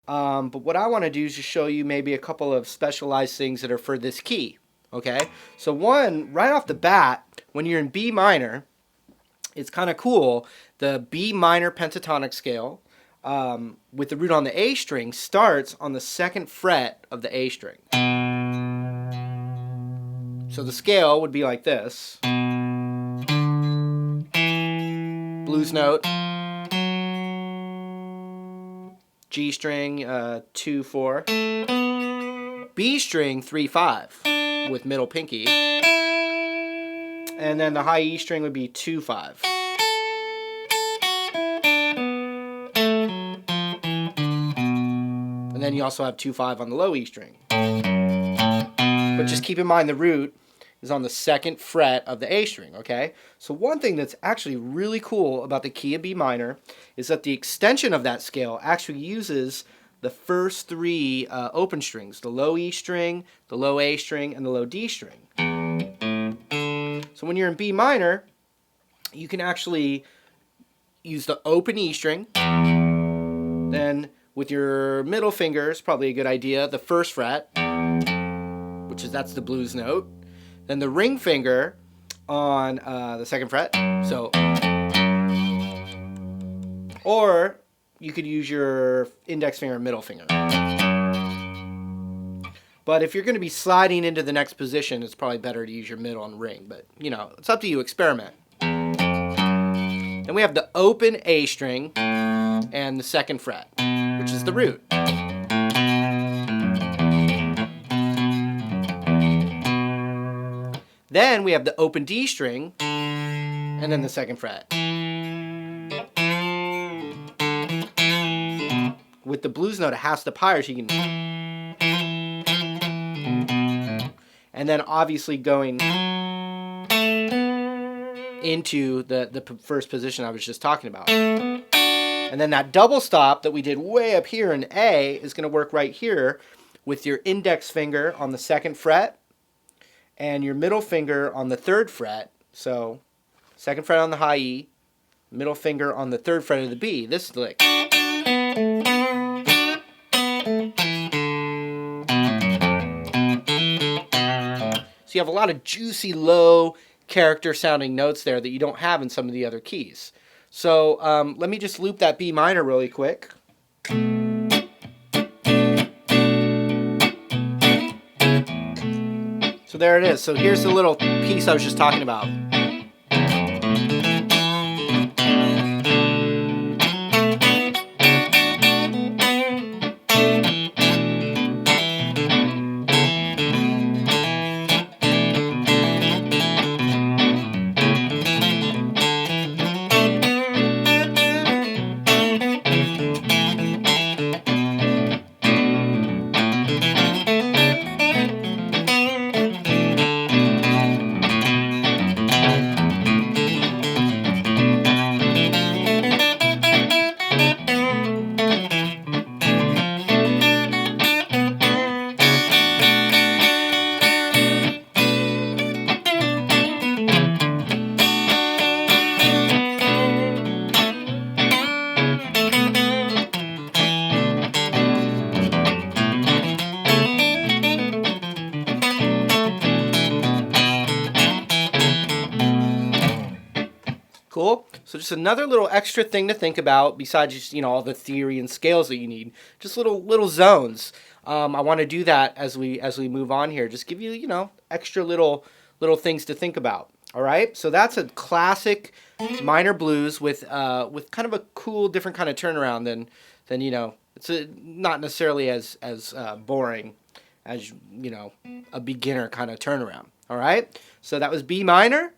But what I want to do is just show you maybe a couple of specialized things that are for this key. Okay, so one, right off the bat, when you're in B minor, it's kind of cool. The B minor pentatonic scale with the root on the A string starts on the 2nd fret of the A string. So the scale would be like this. Blues note, G string 2 4, B string 3 5 with middle pinky, and then the high E string would be 2 5. And then you also have 2 5 on the low E string. But just keep in mind the root is on the 2nd fret of the A string, okay? So one thing that's actually really cool about the key of B minor is that the extension of that scale actually uses the first 3 open strings, the low E string, the low A string, and the low D string. So when you're in B minor, you can actually use the open E string, then with your middle finger is probably a good idea, the 1st fret, that's the blues note. Then the ring finger on the 2nd fret. So, or you could use your index finger and middle finger. But if you're going to be sliding into the next position, it's probably better to use your middle and ring. But, you know, it's up to you. Experiment. Then we have the open A string and the 2nd fret, which is the root. Then we have the open D string, and then the 2nd fret. With the blues note, it has to pyre, so you can... And then obviously going into the first position I was just talking about. And then that double stop that we did way up here in A is going to work right here with your index finger on the 2nd fret, and your middle finger on the 3rd fret. So 2nd fret on the high E, middle finger on the 3rd fret of the B. This lick. So you have a lot of juicy, low character sounding notes there that you don't have in some of the other keys. So let me just loop that B minor really quick. So there it is. So here's the little piece I was just talking about. Cool. So just another little extra thing to think about besides just, you know, all the theory and scales that you need. Just little zones. I want to do that as we move on here. Just give you, you know, extra little things to think about. All right. So that's a classic minor blues with kind of a cool, different kind of turnaround than you know. It's not necessarily as boring as, you know, a beginner kind of turnaround. All right. So that was B minor.